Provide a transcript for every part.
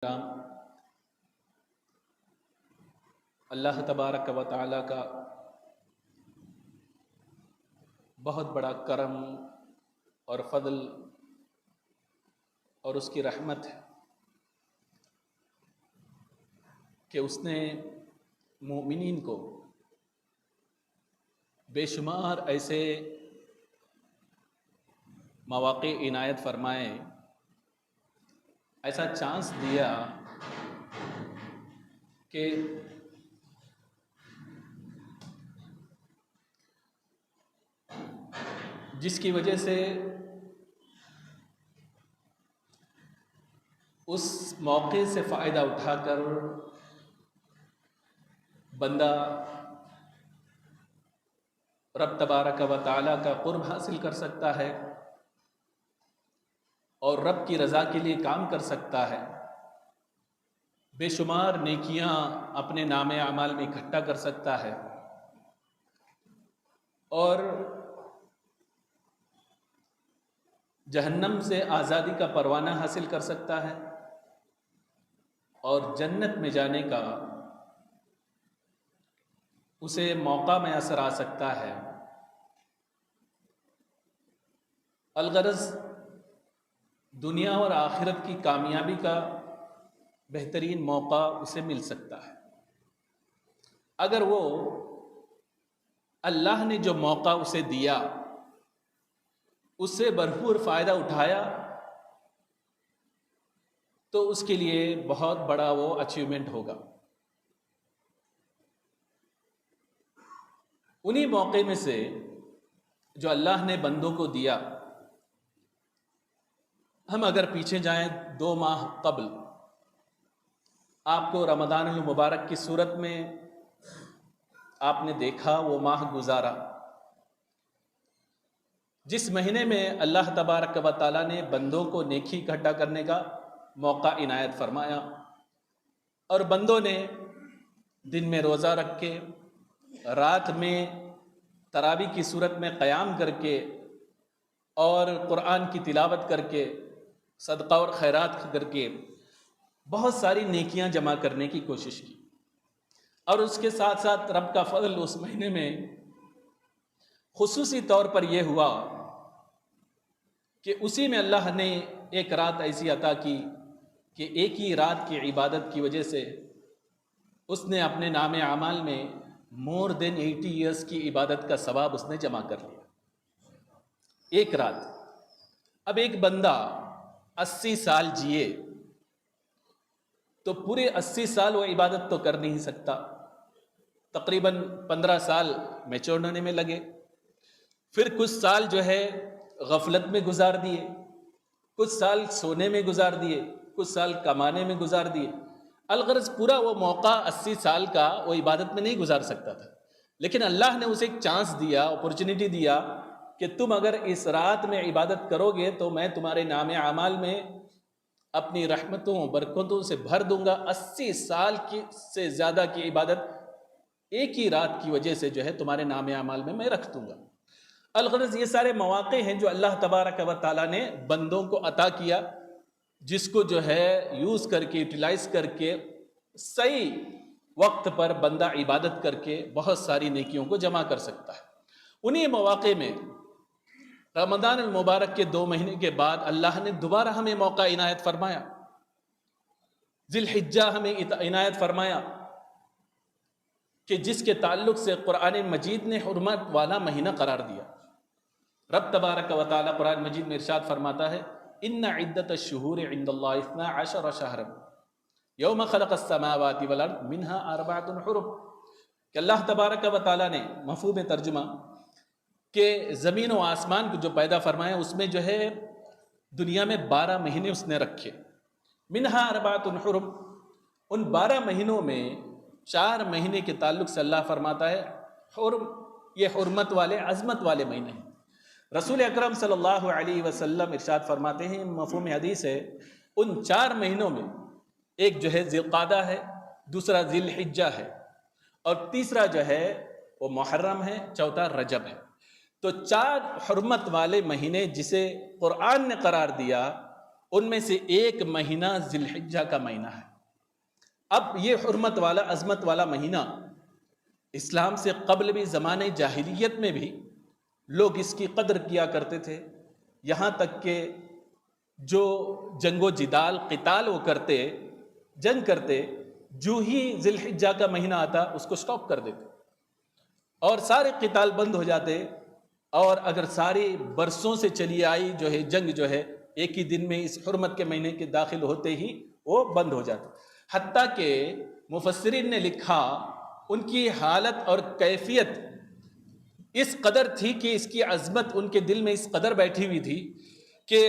کرام، اللہ تبارک و تعالیٰ کا بہت بڑا کرم اور فضل اور اس کی رحمت ہے کہ اس نے مومنین کو بے شمار ایسے مواقع عنایت فرمائے، ایسا چانس دیا کہ جس کی وجہ سے اس موقع سے فائدہ اٹھا کر بندہ رب تبارک و تعالیٰ کا قرب حاصل کر سکتا ہے اور رب کی رضا کے لیے کام کر سکتا ہے، بے شمار نیکیاں اپنے نام اعمال میں اکٹھا کر سکتا ہے اور جہنم سے آزادی کا پروانہ حاصل کر سکتا ہے اور جنت میں جانے کا اسے موقع میسر آ سکتا ہے۔ الغرض دنیا اور آخرت کی کامیابی کا بہترین موقع اسے مل سکتا ہے اگر وہ اللہ نے جو موقع اسے دیا اس سے بھرپور فائدہ اٹھایا تو اس کے لیے بہت بڑا وہ اچیومنٹ ہوگا۔ انہی موقع میں سے جو اللہ نے بندوں کو دیا، ہم اگر پیچھے جائیں 2 ماہ قبل، آپ کو رمضان المبارک کی صورت میں آپ نے دیکھا وہ ماہ گزارا جس مہینے میں اللہ تبارک و تعالیٰ نے بندوں کو نیکی اکٹھا کرنے کا موقع عنایت فرمایا اور بندوں نے دن میں روزہ رکھ کے، رات میں تراویح کی صورت میں قیام کر کے اور قرآن کی تلاوت کر کے، صدقہ اور خیرات کر کے بہت ساری نیکیاں جمع کرنے کی کوشش کی، اور اس کے ساتھ ساتھ رب کا فضل اس مہینے میں خصوصی طور پر یہ ہوا کہ اسی میں اللہ نے ایک رات ایسی عطا کی کہ ایک ہی رات کی عبادت کی وجہ سے اس نے اپنے نام اعمال میں مور دین 80 ایئرس کی عبادت کا ثواب اس نے جمع کر لیا، ایک رات۔ اب ایک بندہ 80 سال جیے تو پورے 80 سال وہ عبادت تو کر نہیں سکتا، تقریباً 15 سال میچور ہونے میں لگے، پھر کچھ سال جو ہے غفلت میں گزار دیے، کچھ سال سونے میں گزار دیے، کچھ سال کمانے میں گزار دیے۔ الغرض پورا وہ موقع 80 سال کا وہ عبادت میں نہیں گزار سکتا تھا، لیکن اللہ نے اسے ایک چانس دیا، اپورچونٹی دیا کہ تم اگر اس رات میں عبادت کرو گے تو میں تمہارے نام اعمال میں اپنی رحمتوں برکتوں سے بھر دوں گا، 80 سال کی سے زیادہ کی عبادت ایک ہی رات کی وجہ سے جو ہے تمہارے نام اعمال میں رکھ دوں گا۔ الغرض یہ سارے مواقع ہیں جو اللہ تبارک و تعالیٰ نے بندوں کو عطا کیا، جس کو جو ہے یوز کر کے، یوٹیلائز کر کے صحیح وقت پر بندہ عبادت کر کے بہت ساری نیکیوں کو جمع کر سکتا ہے۔ انہی مواقع میں رمضان المبارک کے 2 مہینے کے بعد اللہ نے دوبارہ ہمیں موقع عنایت فرمایا، ذی الحجہ ہمیں عنایت فرمایا کہ جس کے تعلق سے قرآن مجید نے حرمت والا مہینہ قرار دیا۔ رب تبارک و تعالیٰ قرآن مجید میں ارشاد فرماتا ہے ان عدت الشہور عند اللہ 12 شہرا یوم خلق السماوات والارض منها 4 حرم، کہ اللہ تبارک و تعالیٰ نے مفہوم ترجمہ کہ زمین و آسمان کو جو پیدا فرمایا اس میں جو ہے دنیا میں 12 مہینے اس نے رکھے، منها 4 حرم، ان 12 مہینوں میں 4 مہینے کے تعلق سے اللہ فرماتا ہے حرم، یہ حرمت والے عظمت والے مہینے ہیں۔ رسول اکرم صلی اللہ علیہ وسلم ارشاد فرماتے ہیں، مفہوم حدیث ہے، ان 4 مہینوں میں ایک جو ہے ذی القعدہ ہے، دوسرا ذی الحجہ ہے اور تیسرا جو ہے وہ محرم ہے، چوتھا رجب ہے۔ تو 4 حرمت والے مہینے جسے قرآن نے قرار دیا ان میں سے ایک مہینہ ذی الحجہ کا مہینہ ہے۔ اب یہ حرمت والا، عظمت والا مہینہ اسلام سے قبل بھی زمانے جاہلیت میں بھی لوگ اس کی قدر کیا کرتے تھے، یہاں تک کہ جو جنگ و جدال قتال وہ کرتے، جنگ کرتے، جو ہی ذی الحجہ کا مہینہ آتا اس کو سٹاپ کر دیتے اور سارے قتال بند ہو جاتے، اور اگر ساری برسوں سے چلی آئی جو ہے جنگ جو ہے ایک ہی دن میں اس حرمت کے مہینے کے داخل ہوتے ہی وہ بند ہو جاتا۔ حتیٰ کہ مفسرین نے لکھا ان کی حالت اور کیفیت اس قدر تھی کہ اس کی عظمت ان کے دل میں اس قدر بیٹھی ہوئی تھی کہ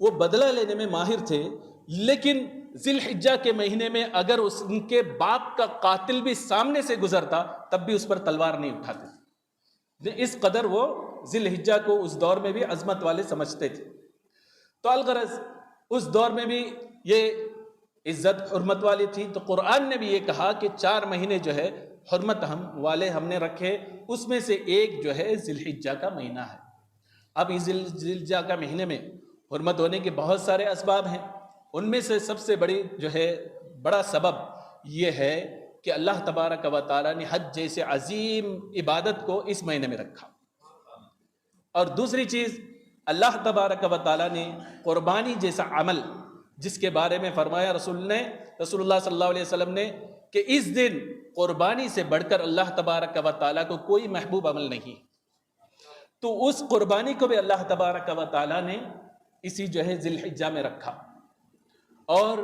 وہ بدلہ لینے میں ماہر تھے، لیکن ذی الحجہ کے مہینے میں اگر ان کے باپ کا قاتل بھی سامنے سے گزرتا تب بھی اس پر تلوار نہیں اٹھاتے تھے، اس قدر وہ ذی الحجہ کو اس دور میں بھی عظمت والے سمجھتے تھے۔ تو الغرض اس دور میں بھی یہ عزت حرمت والی تھی، تو قرآن نے بھی یہ کہا کہ 4 مہینے جو ہے حرمت ہم نے رکھے، اس میں سے ایک جو ہے ذی الحجہ کا مہینہ ہے۔ اب اس ذی الحجہ کا مہینے میں حرمت ہونے کے بہت سارے اسباب ہیں، ان میں سے سب سے بڑا سبب یہ ہے کہ اللہ تبارک و تعالیٰ نے حج جیسے عظیم عبادت کو اس مہینے میں رکھا، اور دوسری چیز اللہ تبارک و تعالیٰ نے قربانی جیسا عمل جس کے بارے میں فرمایا رسول اللہ صلی اللہ علیہ وسلم نے کہ اس دن قربانی سے بڑھ کر اللہ تبارک و تعالیٰ کو کوئی محبوب عمل نہیں، تو اس قربانی کو بھی اللہ تبارک و تعالیٰ نے اسی جو ہے ذی الحجہ میں رکھا۔ اور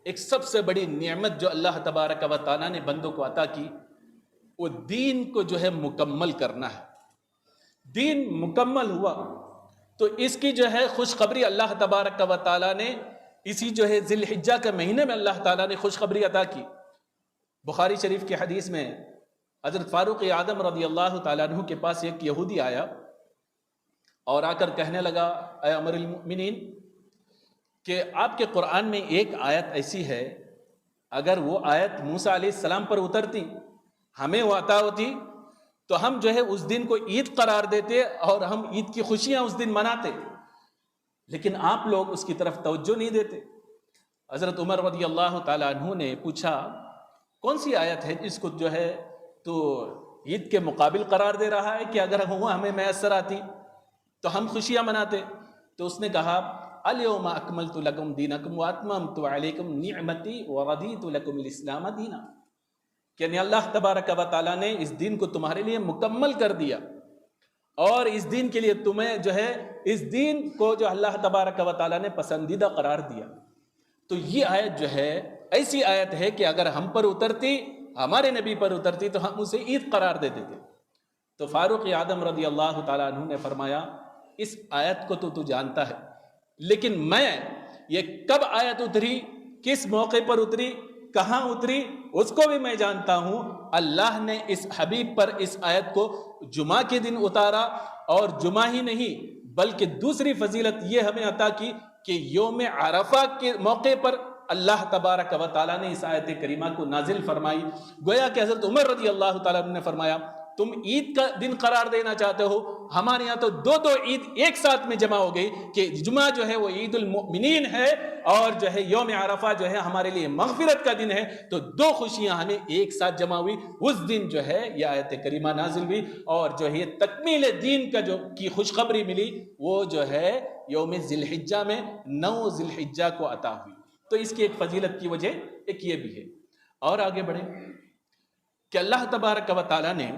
ایک سب سے بڑی نعمت جو اللہ تبارک و تعالیٰ نے بندوں کو عطا کی وہ دین کو جو ہے مکمل کرنا ہے۔ دین مکمل ہوا تو اس کی جو ہے خوشخبری اللہ تبارک و تعالیٰ نے اسی جو ہے ذی الحجہ کے مہینے میں اللہ تعالیٰ نے خوشخبری عطا کی۔ بخاری شریف کی حدیث میں حضرت فاروق اعظم رضی اللہ تعالیٰ عنہ کے پاس ایک یہودی آیا اور آ کر کہنے لگا، اے امیر المؤمنین، کہ آپ کے قرآن میں ایک آیت ایسی ہے، اگر وہ آیت موسیٰ علیہ السلام پر اترتی، ہمیں وہ عطا ہوتی تو ہم جو ہے اس دن کو عید قرار دیتے اور ہم عید کی خوشیاں اس دن مناتے، لیکن آپ لوگ اس کی طرف توجہ نہیں دیتے۔ حضرت عمر رضی اللہ تعالیٰ عنہ نے پوچھا، کون سی آیت ہے جس کو جو ہے تو عید کے مقابل قرار دے رہا ہے کہ اگر وہ ہمیں میسر آتی تو ہم خوشیاں مناتے؟ تو اس نے کہا، الیوم اکملت لکم دینکم واتممت علیکم نعمتی ورضیت لکم الاسلام دینا، یعنی اللہ تبارک و تعالیٰ نے اس دین کو تمہارے لیے مکمل کر دیا، اور اس دین کے لیے تمہیں جو ہے اس دین کو جو اللہ تبارک و تعالیٰ نے پسندیدہ قرار دیا۔ تو یہ آیت جو ہے ایسی آیت ہے کہ اگر ہم پر اترتی، ہمارے نبی پر اترتی تو ہم اسے عید قرار دے دیتے۔ تو فاروق اعظم رضی اللہ تعالیٰ عنہ نے فرمایا، اس آیت کو تو جانتا ہے، لیکن میں یہ کب آیت اتری، کس موقع پر اتری، کہاں اتری، اس کو بھی میں جانتا ہوں۔ اللہ نے اس حبیب پر اس آیت کو جمعہ کے دن اتارا، اور جمعہ ہی نہیں بلکہ دوسری فضیلت یہ ہمیں عطا کی کہ یوم عرفہ کے موقع پر اللہ تبارک و تعالیٰ نے اس آیت کریمہ کو نازل فرمائی۔ گویا کہ حضرت عمر رضی اللہ تعالیٰ عنہ نے فرمایا، تم عید کا دن قرار دینا چاہتے ہو، ہمارے یہاں تو دو عید ایک ساتھ میں جمع ہو گئی کہ جمعہ جو ہے وہ عید المؤمنین ہے، اور جو ہے یوم عرفہ جو ہے ہمارے لیے مغفرت کا دن ہے، تو 2 خوشیاں ہمیں ایک ساتھ جمع ہوئی۔ اس دن جو ہے یہ آیت کریمہ نازل ہوئی، اور جو ہے تکمیل دین کا جو کی خوشخبری ملی وہ جو ہے یوم ذی الحجہ میں 9 ذی الحجہ کو عطا ہوئی۔ تو اس کی ایک فضیلت کی وجہ ایک یہ بھی ہے۔ اور آگے بڑھیں کہ اللہ تبارک و تعالیٰ نے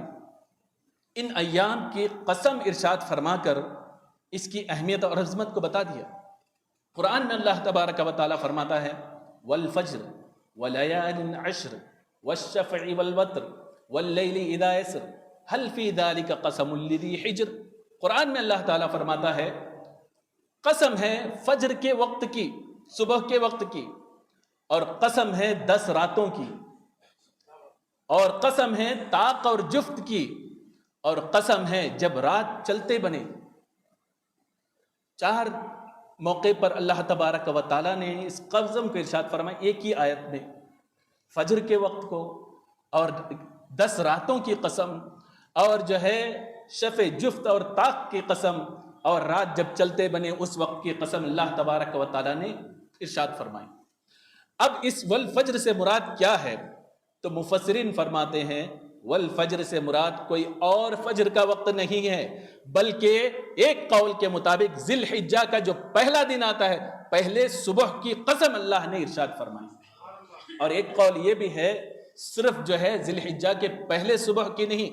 ان ایام کی قسم ارشاد فرما کر اس کی اہمیت اور عظمت کو بتا دیا۔ قرآن میں اللہ تبارک و تعالیٰ فرماتا ہے، والفجر وليال عشر والشفع والوتر واللیل اذا یسر هل فی ذلک قسم لذی حجر۔ قرآن میں اللہ تعالیٰ فرماتا ہے، قسم ہے فجر کے وقت کی، صبح کے وقت کی، اور قسم ہے 10 راتوں کی، اور قسم ہے طاق اور جفت کی، اور قسم ہے جب رات چلتے بنے۔ 4 موقع پر اللہ تبارک و تعالیٰ نے اس قسم کو ارشاد فرمایا ایک ہی آیت میں، فجر کے وقت کو، اور 10 راتوں کی قسم، اور جو ہے شفع جفت اور طاق کی قسم، اور رات جب چلتے بنے اس وقت کی قسم اللہ تبارک و تعالیٰ نے ارشاد فرمائی۔ اب اس والفجر سے مراد کیا ہے؟ تو مفسرین فرماتے ہیں والفجر سے مراد کوئی اور فجر کا وقت نہیں ہے، بلکہ ایک قول کے مطابق ذی الحجہ کا جو پہلا دن آتا ہے، پہلے صبح کی قسم اللہ نے ارشاد فرمائی۔ اور ایک قول یہ بھی ہے صرف جو ہے ذی الحجہ کے پہلے صبح کی نہیں،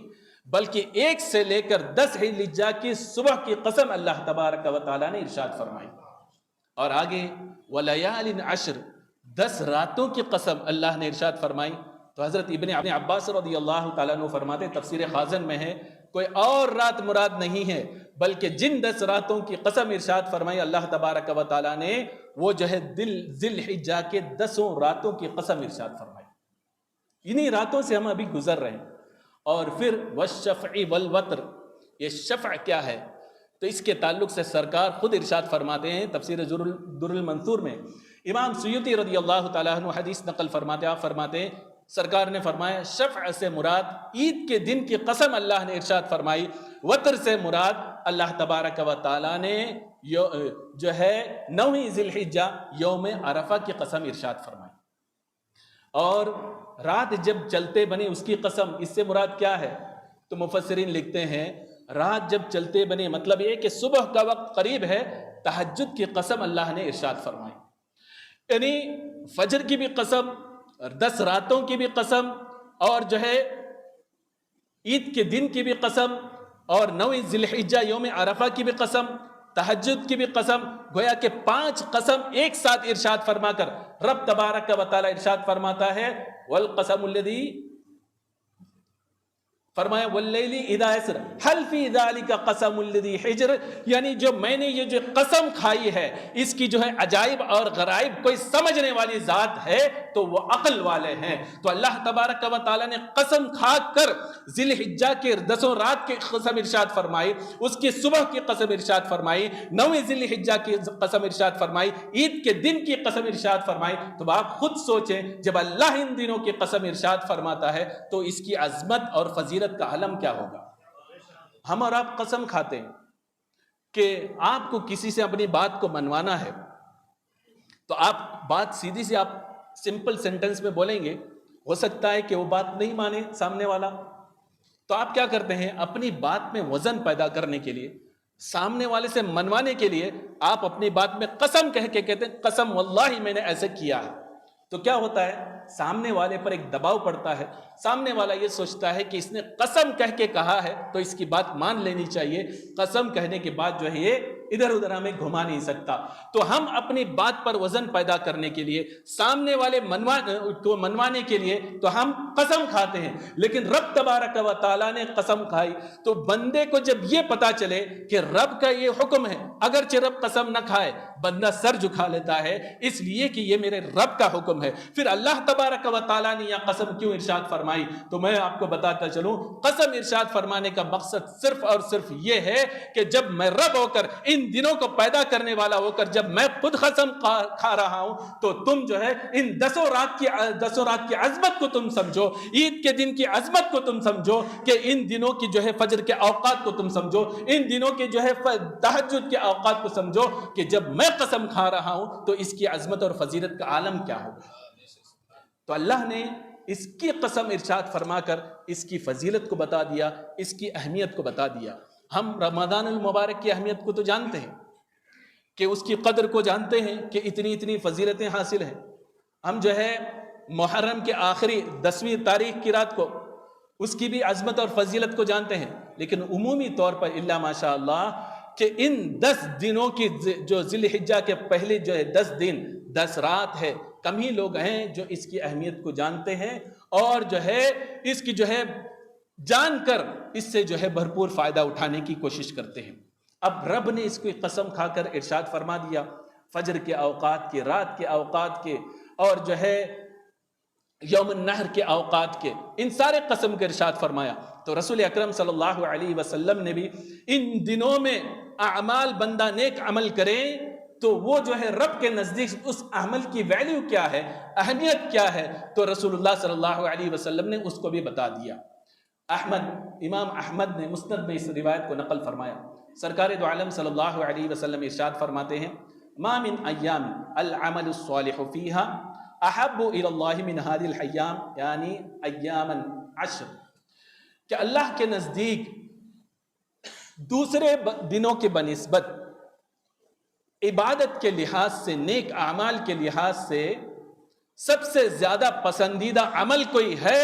بلکہ 1 سے لے کر 10 ذی الحجہ کی صبح کی قسم اللہ تبارک و تعالیٰ نے ارشاد فرمائی۔ اور آگے وَلَيَالٍ عَشْرٍ 10 راتوں کی قسم اللہ نے ارشاد فرمائی۔ تو حضرت ابن عباس رضی اللہ تعالیٰ عنہ فرماتے، تفسیر خازن میں ہے، کوئی اور رات مراد نہیں ہے، بلکہ جن 10 راتوں کی قسم ارشاد فرمائی اللہ تبارک و تعالیٰ نے، وہ جو ہے ذی الحجہ کے 10 راتوں کی قسم ارشاد فرمائی۔ انہی راتوں سے ہم ابھی گزر رہے ہیں۔ اور پھر والشفع والوتر، یہ شفع کیا ہے؟ تو اس کے تعلق سے سرکار خود ارشاد فرماتے ہیں تفسیر در المنثور میں، امام سیوطی رضی اللہ تعالیٰ عنہ حدیث نقل فرماتے، آپ فرماتے ہیں سرکار نے فرمایا شفع سے مراد عید کے دن کی قسم اللہ نے ارشاد فرمائی، وتر سے مراد اللہ تبارک و تعالیٰ نے جو ہے 9 ذی الحجہ یوم عرفہ کی قسم ارشاد فرمائی۔ اور رات جب چلتے بنے اس کی قسم، اس سے مراد کیا ہے؟ تو مفسرین لکھتے ہیں رات جب چلتے بنے مطلب یہ کہ صبح کا وقت قریب ہے، تہجد کی قسم اللہ نے ارشاد فرمائی۔ یعنی فجر کی بھی قسم، 10 راتوں کی بھی قسم، اور جو ہے عید کے دن کی بھی قسم، اور 9 ذی الحجہ یوم عرفہ کی بھی قسم، تہجد کی بھی قسم، گویا کہ 5 قسم ایک ساتھ ارشاد فرما کر رب تبارک و تعالی ارشاد فرماتا ہے والقسم الذی، فرمایا واللیل اذا یسر هل فی ذلک قسم الذی حجر، یعنی جو میں نے یہ جو قسم کھائی ہے اس کی جو ہے عجائب اور غرائب کوئی سمجھنے والی ذات ہے تو وہ عقل والے ہیں۔ تو اللہ تبارک و تعالی نے قسم کھا کر ذی الحجہ کے 10 رات کی قسم ارشاد فرمائی، اس کی صبح کی قسم ارشاد فرمائی، 9 ذی الحجہ کی قسم ارشاد فرمائی، عید کے دن کی قسم ارشاد فرمائی۔ تو آپ خود سوچیں جب اللہ ان دنوں کی قسم ارشاد فرماتا ہے تو اس کی عظمت اور فضیلت کا عالم کیا ہوگا۔ ہم اور آپ قسم کھاتے ہیں کہ آپ کو کسی سے اپنی بات کو منوانا ہے، تو آپ بات سیدھی سی آپ سمپل سینٹنس میں بولیں گے، ہو سکتا ہے کہ وہ بات نہیں مانے سامنے والا، تو آپ کیا کرتے ہیں اپنی بات میں وزن پیدا کرنے کے لیے، سامنے والے سے منوانے کے لیے آپ اپنی بات میں قسم کہہ کے کہتے ہیں قسم واللہ میں نے ایسے کیا ہے۔ تو کیا ہوتا ہے سامنے والے پر ایک دباؤ پڑتا ہے، سامنے والا یہ سوچتا ہے کہ اس نے قسم کہہ کے کہا ہے تو اس کی بات مان لینی چاہیے، قسم کہنے کے بعد جو ہے یہ ادھر ادھر ہمیں گھما نہیں سکتا۔ تو ہم اپنی بات پر وزن پیدا کرنے کے لیے، سامنے والے کو منوانے کے لیے تو ہم قسم کھاتے ہیں، لیکن رب تبارک و تعالیٰ نے قسم کھائی تو بندے کو جب یہ پتا چلے کہ رب کا یہ حکم ہے، اگرچہ رب قسم نہ کھائے بندہ سر جھکا لیتا ہے اس لیے کہ یہ میرے رب کا حکم ہے۔ پھر اللہ تبارک و تعالیٰ نے یہ قسم کیوں ارشاد فرمائی؟ تو میں آپ کو بتاتا چلوں، قسم ارشاد فرمانے کا مقصد صرف اور صرف یہ ہے کہ جب میں رب ہو کر ان دنوں کو پیدا کرنے والا ہو کر جب میں خود قسم کھا رہا ہوں تو تم جو ہے ان 10 رات کی عظمت کو تم سمجھو، عید کے دن کی عظمت کو تم سمجھو، کہ ان دنوں کی جو ہے فجر کے اوقات کو تم سمجھو، ان دنوں کے جو ہے تہجد کے اوقات کو سمجھو، کہ جب میں قسم کھا رہا ہوں تو اس کی عظمت اور فضیلت کا عالم کیا ہوگا۔ تو اللہ نے اس کی قسم ارشاد فرما کر اس کی فضیلت کو بتا دیا، اس کی اہمیت کو بتا دیا۔ ہم رمضان المبارک کی اہمیت کو تو جانتے ہیں کہ اس کی قدر کو جانتے ہیں کہ اتنی فضیلتیں حاصل ہیں۔ ہم جو ہے محرم کے آخری 10ویں تاریخ کی رات کو اس کی بھی عظمت اور فضیلت کو جانتے ہیں، لیکن عمومی طور پر الا ماشاء اللہ کہ ان 10 دنوں کی جو ذی الحجہ کے پہلے جو ہے 10 دن 10 رات ہے، کم ہی لوگ ہیں جو اس کی اہمیت کو جانتے ہیں اور جو ہے اس کی جو ہے جان کر اس سے جو ہے بھرپور فائدہ اٹھانے کی کوشش کرتے ہیں۔ اب رب نے اس کو قسم کھا کر ارشاد فرما دیا، فجر کے اوقات کے، رات کے اوقات کے، اور جو ہے یوم النحر کے اوقات کے، ان سارے قسم کے ارشاد فرمایا۔ تو رسول اکرم صلی اللہ علیہ وسلم نے بھی ان دنوں میں اعمال بندہ نیک عمل کرے تو وہ جو ہے رب کے نزدیک اس عمل کی ویلیو کیا ہے، اہمیت کیا ہے، تو رسول اللہ صلی اللہ علیہ وسلم نے اس کو بھی بتا دیا۔ امام احمد نے مسند میں اس روایت کو نقل فرمایا، سرکار دو عالم صلی اللہ علیہ وسلم ارشاد فرماتے ہیں ما من ایام العمل الصالح فیہا احب الی اللہ من هذه الایام، یعنی ایام العشر، کہ اللہ کے نزدیک دوسرے دنوں کے بنسبت عبادت کے لحاظ سے، نیک اعمال کے لحاظ سے سب سے زیادہ پسندیدہ عمل کوئی ہے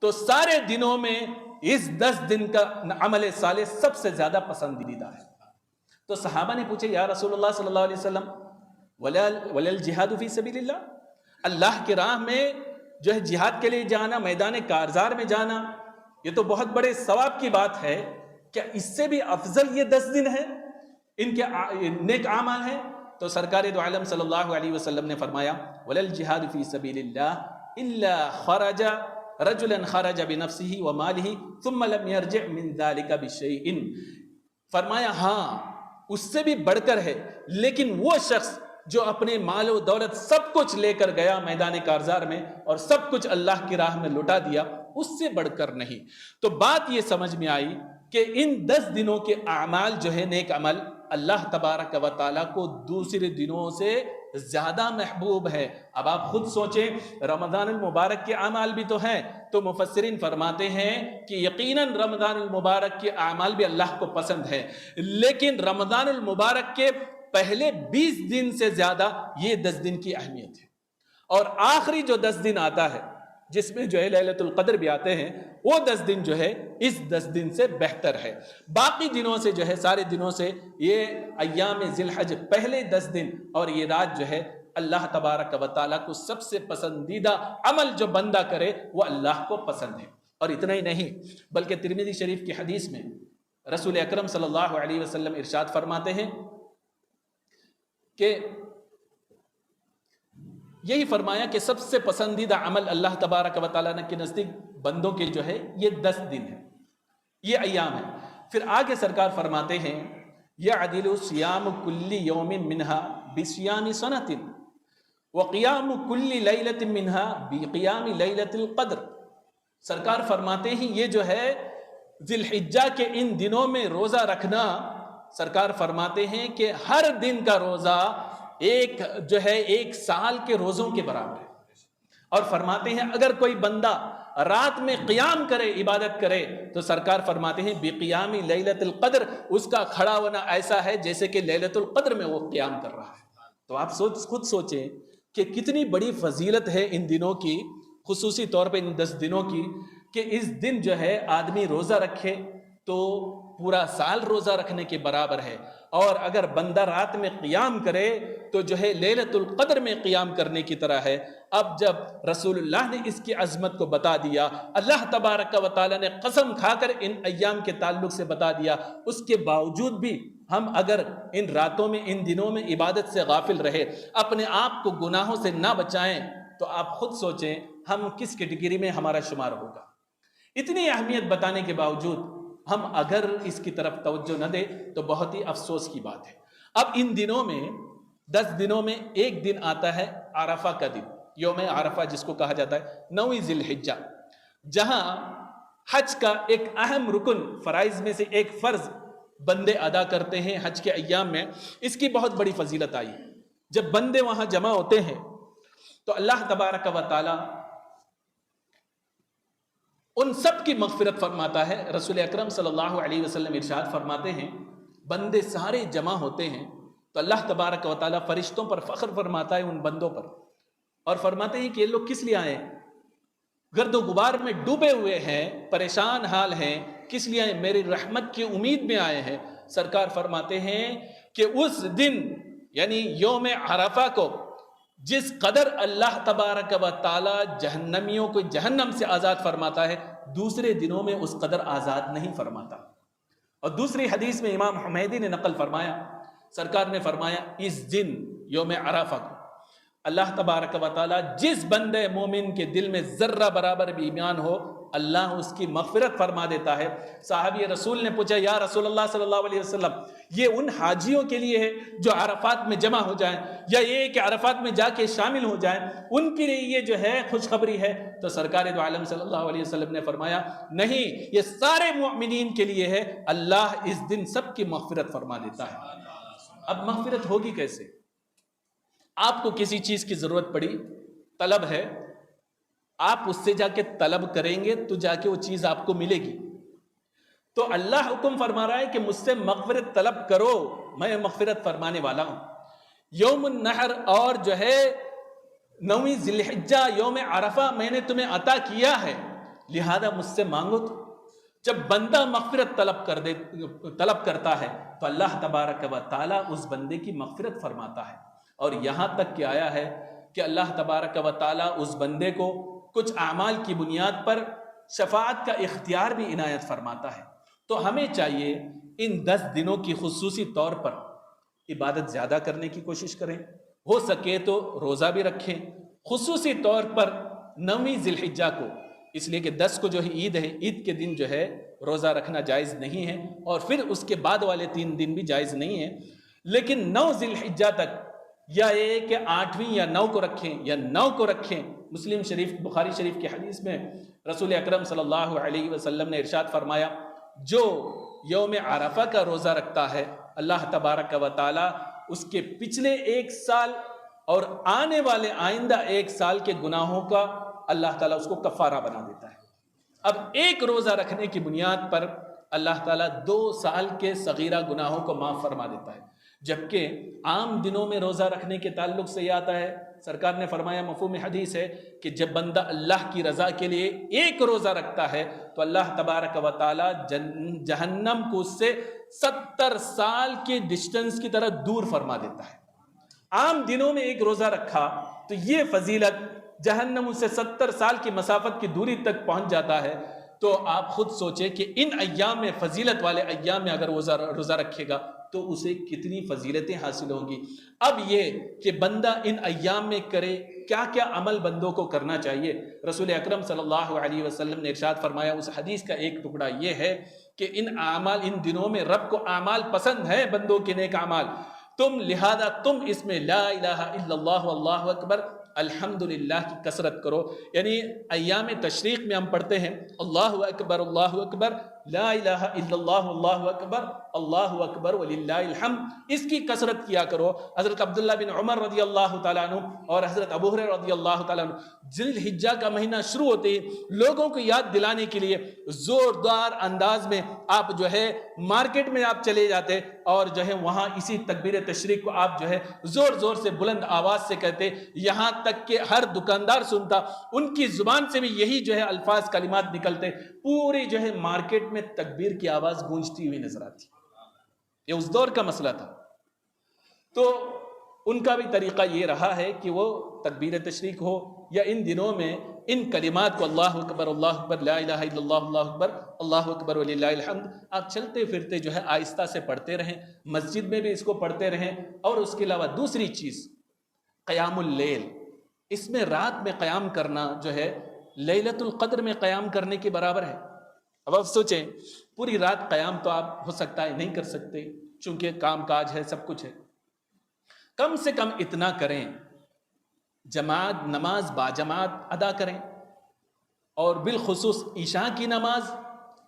تو سارے دنوں میں اس 10 دن کا عمل صالح سب سے زیادہ پسندیدہ ہے۔ تو صحابہ نے پوچھے یا رسول اللہ صلی اللہ علیہ وسلم ولا الجہاد فی سبیل اللہ، اللہ کی راہ میں جو ہے جہاد کے لیے جانا، میدان کارزار میں جانا، یہ تو بہت بڑے ثواب کی بات ہے، کیا اس سے بھی افضل یہ 10 دن ہے، ان کے نیک اعمال ہیں؟ تو سرکار دو عالم صلی اللہ علیہ وسلم نے فرمایا ولا الجہاد فی سبیل اللہ الا خرج رجلا خرج بنفسه وماله ثم لم يرجع من ذلك بشيء، فرمایا ہاں اس سے بھی بڑھ کر ہے، لیکن وہ شخص جو اپنے مال و دولت سب کچھ لے کر گیا میدان کارزار میں اور سب کچھ اللہ کی راہ میں لٹا دیا، اس سے بڑھ کر نہیں۔ تو بات یہ سمجھ میں آئی کہ ان 10 دنوں کے اعمال جو ہے نیک عمل اللہ تبارک و تعالیٰ کو دوسرے دنوں سے زیادہ محبوب ہے۔ اب آپ خود سوچیں، رمضان المبارک کے اعمال بھی تو ہیں، تو مفسرین فرماتے ہیں کہ یقیناً رمضان المبارک کے اعمال بھی اللہ کو پسند ہے، لیکن رمضان المبارک کے پہلے 20 دن سے زیادہ یہ 10 دن کی اہمیت ہے، اور آخری جو 10 دن آتا ہے جس میں جو ہے لیلۃ القدر بھی آتے ہیں، وہ 10 دن جو ہے اس 10 دن سے بہتر ہے۔ باقی دنوں سے جو ہے، سارے دنوں سے یہ ایام ذی الحج پہلے 10 دن اور یہ رات جو ہے اللہ تبارک و تعالیٰ کو سب سے پسندیدہ عمل جو بندہ کرے وہ اللہ کو پسند ہے۔ اور اتنا ہی نہیں بلکہ ترمذی شریف کی حدیث میں رسول اکرم صلی اللہ علیہ وسلم ارشاد فرماتے ہیں کہ یہی فرمایا کہ سب سے پسندیدہ عمل اللہ تبارک و تعالیٰ کے نزدیک بندوں کے جو ہے یہ 10 دن ہے، یہ ایام ہے۔ پھر آگے سرکار فرماتے ہیں یعدل صیام کل یوم منہا بصیام سنۃ وقیام کل لیلۃ منہا بقیام لیلۃ القدر۔ سرکار فرماتے ہیں یہ جو ہے ذی الحجہ کے ان دنوں میں روزہ رکھنا، سرکار فرماتے ہیں کہ ہر دن کا روزہ ایک سال کے روزوں کے برابر ہے، اور فرماتے ہیں اگر کوئی بندہ رات میں قیام کرے، عبادت کرے، تو سرکار فرماتے ہیں بقیام لیلۃ القدر، اس کا کھڑا ہونا ایسا ہے جیسے کہ لیلۃ القدر میں وہ قیام کر رہا ہے۔ تو آپ خود سوچیں کہ کتنی بڑی فضیلت ہے ان دنوں کی، خصوصی طور پہ ان 10 دنوں کی، کہ اس دن جو ہے آدمی روزہ رکھے تو پورا سال روزہ رکھنے کے برابر ہے، اور اگر بندہ رات میں قیام کرے تو جو ہے لیلۃ القدر میں قیام کرنے کی طرح ہے۔ اب جب رسول اللہ نے اس کی عظمت کو بتا دیا، اللہ تبارک و تعالیٰ نے قسم کھا کر ان ایام کے تعلق سے بتا دیا، اس کے باوجود بھی ہم اگر ان راتوں میں، ان دنوں میں عبادت سے غافل رہے، اپنے آپ کو گناہوں سے نہ بچائیں، تو آپ خود سوچیں ہم کس کیٹیگری میں ہمارا شمار ہوگا۔ اتنی اہمیت بتانے کے باوجود ہم اگر اس کی طرف توجہ نہ دیں تو بہت ہی افسوس کی بات ہے۔ اب ان دنوں میں 10 دنوں میں ایک دن آتا ہے عرفہ کا دن، یوم عرفہ جس کو کہا جاتا ہے 9 ذی الحجہ، جہاں حج کا ایک اہم رکن، فرائض میں سے ایک فرض بندے ادا کرتے ہیں حج کے ایام میں۔ اس کی بہت بڑی فضیلت آئی، جب بندے وہاں جمع ہوتے ہیں تو اللہ تبارک و تعالی ان سب کی مغفرت فرماتا ہے۔ رسول اکرم صلی اللہ علیہ وسلم ارشاد فرماتے ہیں بندے سارے جمع ہوتے ہیں تو اللہ تبارک و تعالیٰ فرشتوں پر فخر فرماتا ہے، ان بندوں پر، اور فرماتے ہیں کہ یہ لوگ کس لیے آئے؟ گرد و غبار میں ڈوبے ہوئے ہیں، پریشان حال ہیں، کس لیے آئے؟ میری رحمت کی امید میں آئے ہیں۔ سرکار فرماتے ہیں کہ اس دن یعنی یوم عرفہ کو جس قدر اللہ تبارک و تعالی جہنمیوں کو جہنم سے آزاد فرماتا ہے، دوسرے دنوں میں اس قدر آزاد نہیں فرماتا۔ اور دوسری حدیث میں امام حمیدی نے نقل فرمایا، سرکار نے فرمایا اس دن یوم عرفہ کو اللہ تبارک و تعالی جس بندے مومن کے دل میں ذرہ برابر بھی ایمان ہو اللہ اس کی مغفرت فرما دیتا ہے۔ صحابی رسول نے پوچھا یا رسول اللہ صلی اللہ علیہ وسلم، یہ ان حاجیوں کے لیے ہے جو عرفات میں جمع ہو جائیں، یا یہ کہ عرفات میں جا کے شامل ہو جائیں، ان کے لیے یہ جو ہے خوشخبری ہے؟ تو سرکار دو عالم صلی اللہ علیہ وسلم نے فرمایا نہیں، یہ سارے مومنین کے لیے ہے، اللہ اس دن سب کی مغفرت فرما دیتا ہے۔ اب مغفرت ہوگی کیسے؟ آپ کو کسی چیز کی ضرورت پڑی، طلب ہے، آپ اس سے جا کے طلب کریں گے تو جا کے وہ چیز آپ کو ملے گی۔ تو اللہ حکم فرما رہا ہے کہ مجھ سے مغفرت طلب کرو، میں مغفرت فرمانے والا ہوں۔ یوم النحر اور جو ہے 9 ذی الحجہ یوم عرفہ میں نے تمہیں عطا کیا ہے، لہذا مجھ سے مانگو۔ تو جب بندہ مغفرت طلب کرتا ہے تو اللہ تبارک و تعالیٰ اس بندے کی مغفرت فرماتا ہے، اور یہاں تک کہ آیا ہے کہ اللہ تبارک و تعالیٰ اس بندے کو کچھ اعمال کی بنیاد پر شفاعت کا اختیار بھی عنایت فرماتا ہے۔ تو ہمیں چاہیے ان 10 دنوں کی خصوصی طور پر عبادت زیادہ کرنے کی کوشش کریں، ہو سکے تو روزہ بھی رکھیں، خصوصی طور پر 9 ذی الحجہ کو، اس لیے کہ 10 کو جو ہے عید ہے، عید کے دن جو ہے روزہ رکھنا جائز نہیں ہے، اور پھر اس کے بعد والے 3 دن بھی جائز نہیں ہے، لیکن 9 ذی الحجہ تک، یا یہ کہ 8ویں یا 9 کو رکھیں یا 9 کو رکھیں۔ مسلم شریف، بخاری شریف کی حدیث میں رسول اکرم صلی اللہ علیہ وسلم نے ارشاد فرمایا جو یوم عرفہ کا روزہ رکھتا ہے، اللہ تبارک و تعالی اس کے پچھلے 1 سال اور آنے والے آئندہ 1 سال کے گناہوں کا اللہ تعالیٰ اس کو کفارہ بنا دیتا ہے۔ اب ایک روزہ رکھنے کی بنیاد پر اللہ تعالیٰ 2 سال کے صغیرہ گناہوں کو معاف فرما دیتا ہے، جبکہ عام دنوں میں روزہ رکھنے کے تعلق سے یہ آتا ہے، سرکار نے فرمایا، مفہوم حدیث ہے کہ جب بندہ اللہ کی رضا کے لیے ایک روزہ رکھتا ہے تو اللہ تبارک و تعالیٰ جہنم کو اس سے 70 سال کے ڈسٹنس کی طرح دور فرما دیتا ہے۔ عام دنوں میں ایک روزہ رکھا تو یہ فضیلت جہنم اس سے 70 سال کی مسافت کی دوری تک پہنچ جاتا ہے۔ تو آپ خود سوچیں کہ ان ایام میں، فضیلت والے ایام میں اگر روزہ رکھے گا تو اسے کتنی فضیلتیں حاصل ہوں گی۔ اب یہ کہ بندہ ان ایام میں کرے، کیا کیا عمل بندوں کو کرنا چاہیے؟ رسول اکرم صلی اللہ علیہ وسلم نے ارشاد فرمایا، اس حدیث کا ایک ٹکڑا یہ ہے کہ ان دنوں میں رب کو اعمال پسند ہے، بندوں کے نیک اعمال، لہذا تم اس میں لا الہ الا اللہ واللہ اکبر الحمدللہ کی کثرت کرو۔ یعنی ایام تشریق میں ہم پڑھتے ہیں اللہ اکبر لا الہ الا اللہ واللہ اکبر اللہ اکبر وللہ الحمد، اس کی کثرت کیا کرو۔ حضرت عبداللہ بن عمر رضی اللہ تعالیٰ عنہ اور حضرت ابو ہریرہ رضی اللہ تعالیٰ عنہ ذی الحجہ کا مہینہ شروع ہوتے ہی لوگوں کو یاد دلانے کے لیے زوردار انداز میں آپ جو ہے مارکیٹ میں آپ چلے جاتے اور جو ہے وہاں اسی تکبیر تشریق کو آپ جو ہے زور زور سے بلند آواز سے کہتے، یہاں تک کہ ہر دکاندار سنتا، ان کی زبان سے بھی یہی جو ہے الفاظ کلمات نکلتے، پوری جو ہے مارکیٹ میں تکبیر کی آواز گونجتی ہوئی نظر آتی۔ یہ اس دور کا مسئلہ تھا۔ تو ان کا بھی طریقہ یہ رہا ہے کہ وہ تکبیر تشریق ہو یا ان دنوں میں ان کلمات کو اللہ اکبر لا الہ الا اللہ اللہ اکبر اللہ اکبر وللہ الحمد آپ چلتے پھرتے جو ہے آہستہ سے پڑھتے رہیں، مسجد میں بھی اس کو پڑھتے رہیں۔ اور اس کے علاوہ دوسری چیز قیام اللیل، اس میں رات میں قیام کرنا جو ہے لیلۃ القدر میں قیام کرنے کے برابر ہے۔ اب آپ سوچیں پوری رات قیام تو آپ ہو سکتا ہے نہیں کر سکتے، چونکہ کام کاج ہے، سب کچھ ہے، کم سے کم اتنا کریں، جماعت نماز باجماعت ادا کریں، اور بالخصوص عشاء کی نماز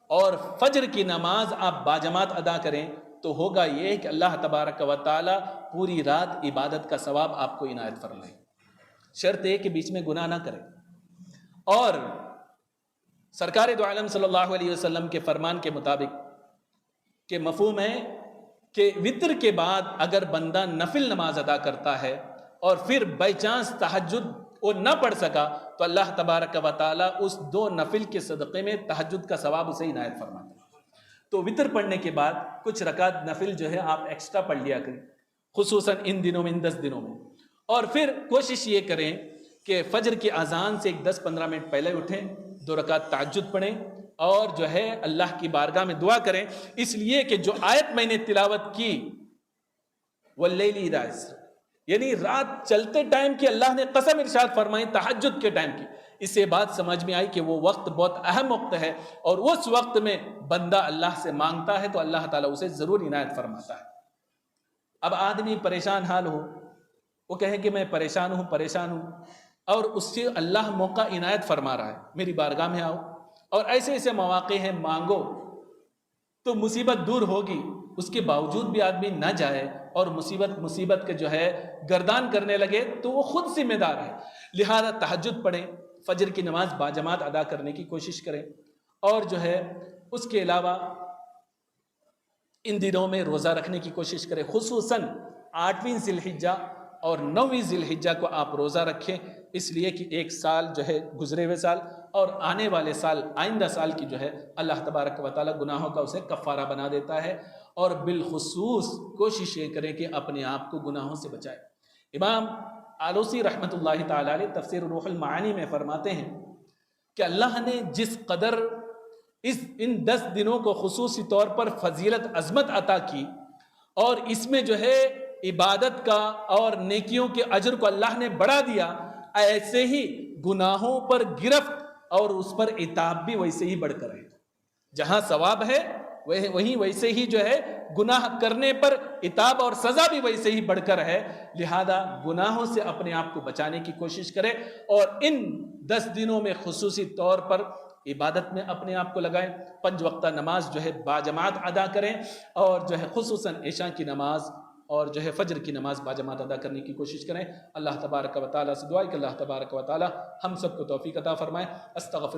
اور فجر کی نماز آپ باجماعت ادا کریں، تو ہوگا یہ کہ اللہ تبارک و تعالی پوری رات عبادت کا ثواب آپ کو عنایت فرمائے۔ شرط ہے کہ بیچ میں گناہ نہ کریں۔ اور سرکار دو عالم صلی اللہ علیہ وسلم کے فرمان کے مطابق کہ مفہوم ہے کہ وتر کے بعد اگر بندہ نفل نماز ادا کرتا ہے اور پھر بائی چانس تہجد وہ نہ پڑھ سکا تو اللہ تبارک و تعالی اس 2 نفل کے صدقے میں تہجد کا ثواب اسے عنایت فرماتا ہے۔ تو وتر پڑھنے کے بعد کچھ رکعت نفل جو ہے آپ ایکسٹرا پڑھ لیا کریں، خصوصاً ان دنوں میں، ان 10 دنوں میں۔ اور پھر کوشش یہ کریں کہ فجر کی اذان سے 10-15 منٹ پہلے اٹھیں، 2 رکعت تہجد پڑھیں اور جو ہے اللہ کی بارگاہ میں دعا کریں، اس لیے کہ جو آیت میں نے تلاوت کی واللیل اذا عسر، یعنی رات چلتے ٹائم کی اللہ نے قسم ارشاد فرمائی تہجد کے ٹائم کی، اس سے بات سمجھ میں آئی کہ وہ وقت بہت اہم وقت ہے، اور اس وقت میں بندہ اللہ سے مانگتا ہے تو اللہ تعالیٰ اسے ضرور عنایت فرماتا ہے۔ اب آدمی پریشان حال ہو، وہ کہے کہ میں پریشان ہوں، اور اس سے اللہ موقع عنایت فرما رہا ہے، میری بارگاہ میں آؤ، اور ایسے ایسے مواقع ہیں مانگو تو مصیبت دور ہوگی، اس کے باوجود بھی آدمی نہ جائے اور مصیبت کے جو ہے گردان کرنے لگے تو وہ خود ذمہ دار ہے۔ لہذا تہجد پڑھیں، فجر کی نماز باجماعت ادا کرنے کی کوشش کریں، اور جو ہے اس کے علاوہ ان دنوں میں روزہ رکھنے کی کوشش کریں، خصوصاً 8ویں ذی الحجہ اور 9ویں ذی الحجہ کو آپ روزہ رکھیں، اس لیے کہ ایک سال جو ہے گزرے ہوئے سال اور آنے والے سال، آئندہ سال کی جو ہے اللہ تبارک و تعالیٰ گناہوں کا اسے کفارہ بنا دیتا ہے، اور بالخصوص کوشش یہ کریں کہ اپنے آپ کو گناہوں سے بچائیں۔ امام آلوسی رحمۃ اللہ تعالیٰ علیہ تفسیر روح المعانی میں فرماتے ہیں کہ اللہ نے جس قدر ان 10 دنوں کو خصوصی طور پر فضیلت عظمت عطا کی، اور اس میں جو ہے عبادت کا اور نیکیوں کے اجر کو اللہ نے بڑھا دیا، ایسے ہی گناہوں پر گرفت اور اس پر عتاب بھی ویسے ہی بڑھ کر ہے۔ جہاں ثواب ہے وہیں ویسے ہی جو ہے گناہ کرنے پر عتاب اور سزا بھی ویسے ہی بڑھ کر ہے۔ لہذا گناہوں سے اپنے آپ کو بچانے کی کوشش کریں، اور ان 10 دنوں میں خصوصی طور پر عبادت میں اپنے آپ کو لگائیں، 5 وقتہ نماز جو ہے باجماعت ادا کریں، اور جو ہے خصوصاً عشاء کی نماز اور جو ہے فجر کی نماز باجماعت ادا کرنے کی کوشش کریں۔ اللہ تبارک و تعالیٰ سے دعا ہے کہ اللہ تبارک و تعالیٰ ہم سب کو توفیق عطا فرمائے۔ استغفر